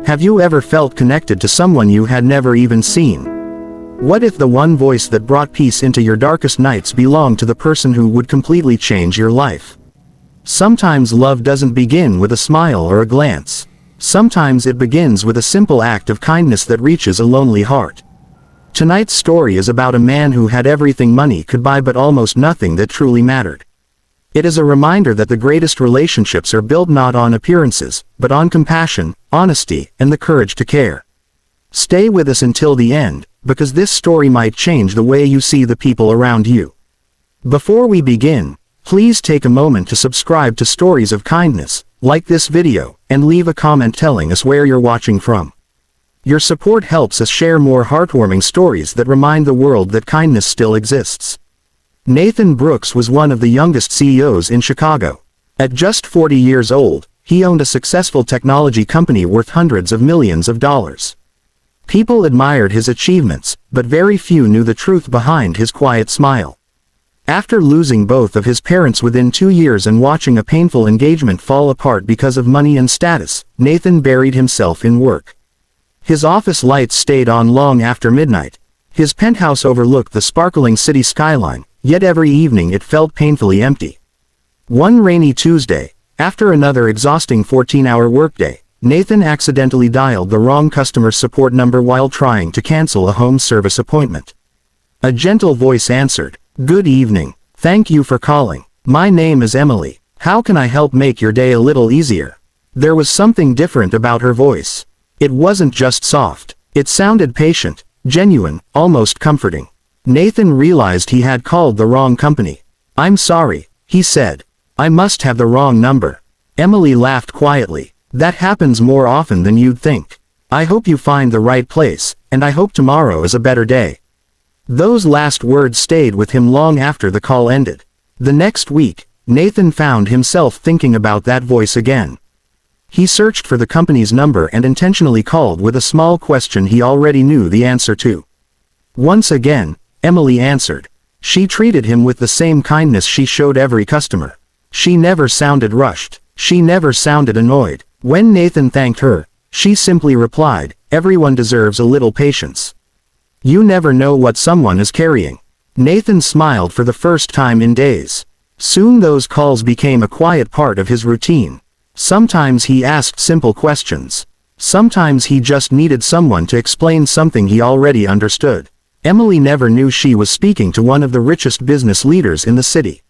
Have you ever felt connected to someone you had never even seen? What if the one voice that brought peace into your darkest nights belonged to the person who would completely change your life? Sometimes love doesn't begin with a smile or a glance. Sometimes it begins with a simple act of kindness that reaches a lonely heart. Tonight's story is about a man who had everything money could buy but almost nothing that truly mattered. It is a reminder that the greatest relationships are built not on appearances, but on compassion, honesty, and the courage to care. Stay with us until the end, because this story might change the way you see the people around you. Before we begin, please take a moment to subscribe to Stories of Kindness, like this video, and leave a comment telling us where you're watching from. Your support helps us share more heartwarming stories that remind the world that kindness still exists. Nathan Brooks was one of the youngest CEOs in Chicago. At just 40 years old, he owned a successful technology company worth hundreds of millions of dollars. People admired his achievements, but very few knew the truth behind his quiet smile. After losing both of his parents within 2 years and watching a painful engagement fall apart because of money and status, Nathan buried himself in work. His office lights stayed on long after midnight. His penthouse overlooked the sparkling city skyline, yet every evening it felt painfully empty. One rainy Tuesday, after another exhausting 14-hour workday, Nathan accidentally dialed the wrong customer support number while trying to cancel a home service appointment. A gentle voice answered, "Good evening. Thank you for calling. My name is Emily. How can I help make your day a little easier?" There was something different about her voice. It wasn't just soft. It sounded patient, genuine, almost comforting. Nathan realized he had called the wrong company. "I'm sorry," he said. "I must have the wrong number." Emily laughed quietly. "That happens more often than you'd think. I hope you find the right place, and I hope tomorrow is a better day." Those last words stayed with him long after the call ended. The next week, Nathan found himself thinking about that voice again. He searched for the company's number and intentionally called with a small question he already knew the answer to. Once again, Emily answered. She treated him with the same kindness she showed every customer. She never sounded rushed. She never sounded annoyed. When Nathan thanked her, she simply replied, "Everyone deserves a little patience. You never know what someone is carrying." Nathan smiled for the first time in days. Soon those calls became a quiet part of his routine. Sometimes he asked simple questions. Sometimes he just needed someone to explain something he already understood. Emily never knew she was speaking to one of the richest business leaders in the city.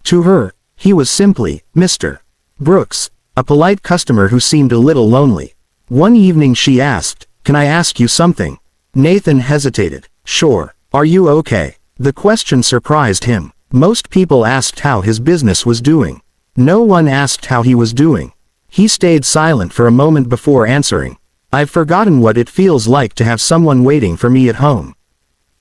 To her, he was simply, Mr. Brooks, a polite customer who seemed a little lonely. One evening she asked, "Can I ask you something?" Nathan hesitated. "Sure. Are you okay?" The question surprised him. Most people asked how his business was doing. No one asked how he was doing. He stayed silent for a moment before answering. "I've forgotten what it feels like to have someone waiting for me at home."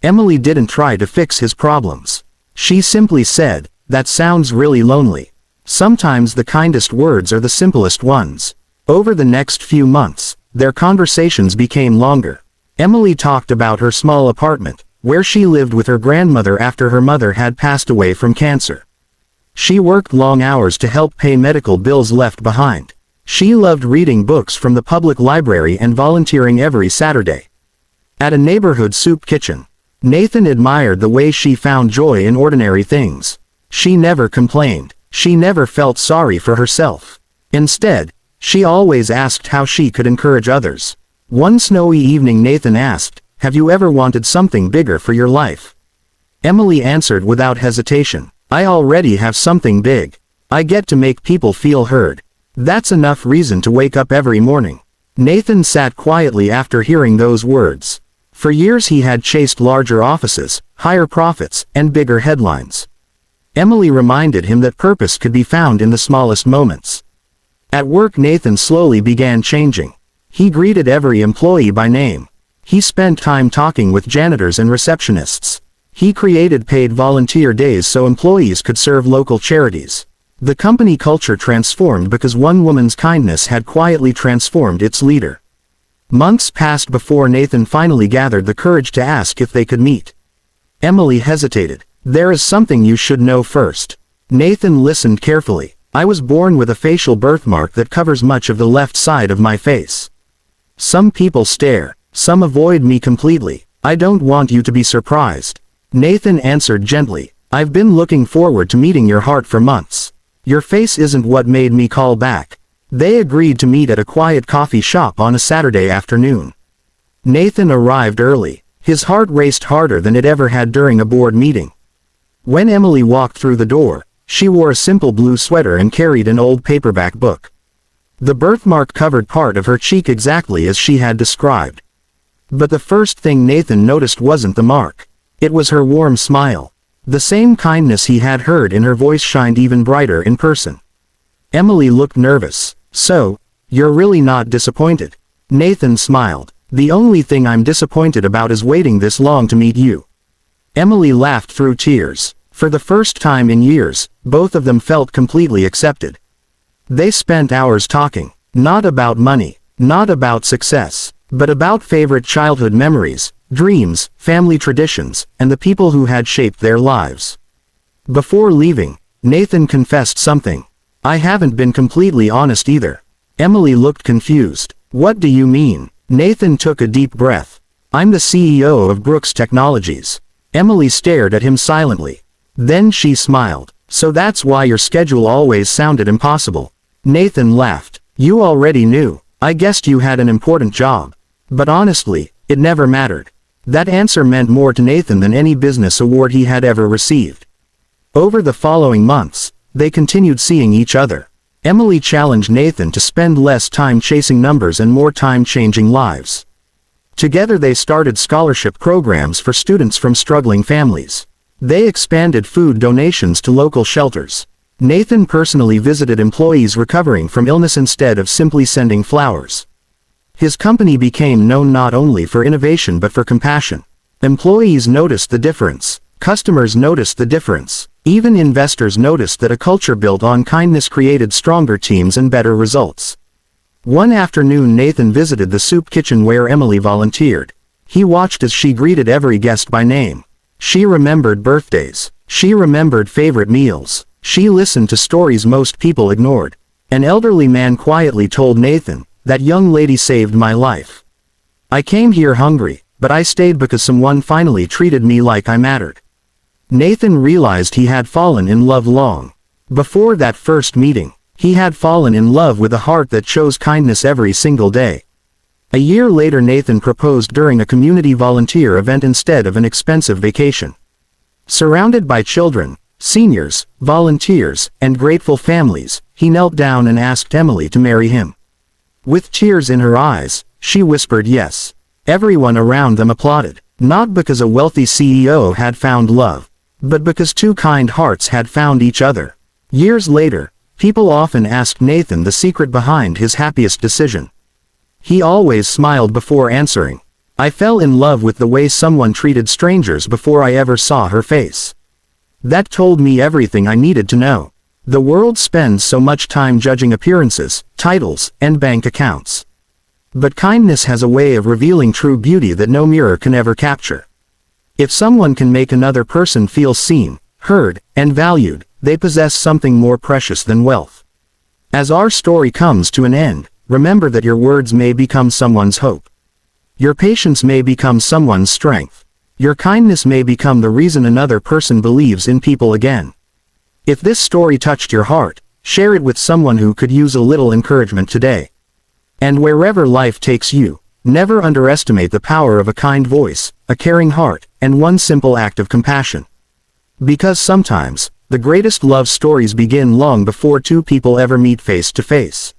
Emily didn't try to fix his problems. She simply said, "That sounds really lonely." Sometimes the kindest words are the simplest ones. Over the next few months, their conversations became longer. Emily talked about her small apartment, where she lived with her grandmother after her mother had passed away from cancer. She worked long hours to help pay medical bills left behind. She loved reading books from the public library and volunteering every Saturday. At a neighborhood soup kitchen, Nathan admired the way she found joy in ordinary things. She never complained. She never felt sorry for herself. Instead, she always asked how she could encourage others. One snowy evening Nathan asked, "Have you ever wanted something bigger for your life?" Emily answered without hesitation, "I already have something big. I get to make people feel heard. That's enough reason to wake up every morning." Nathan sat quietly after hearing those words. For years he had chased larger offices, higher profits, and bigger headlines. Emily reminded him that purpose could be found in the smallest moments. At work Nathan slowly began changing. He greeted every employee by name. He spent time talking with janitors and receptionists. He created paid volunteer days so employees could serve local charities. The company culture transformed because one woman's kindness had quietly transformed its leader. Months passed before Nathan finally gathered the courage to ask if they could meet. Emily hesitated. "There is something you should know first." Nathan listened carefully. "I was born with a facial birthmark that covers much of the left side of my face. Some people stare, some avoid me completely. I don't want you to be surprised. Nathan answered gently. I've been looking forward to meeting your heart for months. Your face isn't what made me call back. They agreed to meet at a quiet coffee shop on a Saturday afternoon. Nathan arrived early. His heart raced harder than it ever had during a board meeting. When Emily walked through the door, she wore a simple blue sweater and carried an old paperback book. The birthmark covered part of her cheek exactly as she had described. But the first thing Nathan noticed wasn't the mark. It was her warm smile. The same kindness he had heard in her voice shined even brighter in person. Emily looked nervous. So, you're really not disappointed? Nathan smiled. The only thing I'm disappointed about is waiting this long to meet you. Emily laughed through tears. For the first time in years, both of them felt completely accepted. They spent hours talking, not about money, not about success, but about favorite childhood memories, dreams, family traditions, and the people who had shaped their lives. Before leaving, Nathan confessed something. I haven't been completely honest either. Emily looked confused. What do you mean? Nathan took a deep breath. I'm the CEO of Brooks Technologies. Emily stared at him silently. Then she smiled. So that's why your schedule always sounded impossible. Nathan laughed. You already knew. I guessed you had an important job. But honestly, it never mattered. That answer meant more to Nathan than any business award he had ever received. Over the following months, they continued seeing each other. Emily challenged Nathan to spend less time chasing numbers and more time changing lives. Together they started scholarship programs for students from struggling families. They expanded food donations to local shelters. Nathan personally visited employees recovering from illness instead of simply sending flowers. His company became known not only for innovation but for compassion. Employees noticed the difference. Customers noticed the difference. Even investors noticed that a culture built on kindness created stronger teams and better results. One afternoon Nathan visited the soup kitchen where Emily volunteered. He watched as she greeted every guest by name. She remembered birthdays. She remembered favorite meals. She listened to stories most people ignored. An elderly man quietly told Nathan, "That young lady saved my life. I came here hungry, but I stayed because someone finally treated me like I mattered." Nathan realized he had fallen in love long before that first meeting. He had fallen in love with a heart that chose kindness every single day. A year later Nathan proposed during a community volunteer event instead of an expensive vacation. Surrounded by children, seniors, volunteers, and grateful families, he knelt down and asked Emily to marry him. With tears in her eyes, she whispered yes. Everyone around them applauded, not because a wealthy CEO had found love, but because two kind hearts had found each other. Years later, people often asked Nathan the secret behind his happiest decision. He always smiled before answering. I fell in love with the way someone treated strangers before I ever saw her face. That told me everything I needed to know. The world spends so much time judging appearances, titles, and bank accounts. But kindness has a way of revealing true beauty that no mirror can ever capture. If someone can make another person feel seen, heard, and valued, they possess something more precious than wealth. As our story comes to an end, remember that your words may become someone's hope. Your patience may become someone's strength. Your kindness may become the reason another person believes in people again. If this story touched your heart, share it with someone who could use a little encouragement today. And wherever life takes you, never underestimate the power of a kind voice, a caring heart, and one simple act of compassion. Because sometimes, the greatest love stories begin long before two people ever meet face to face.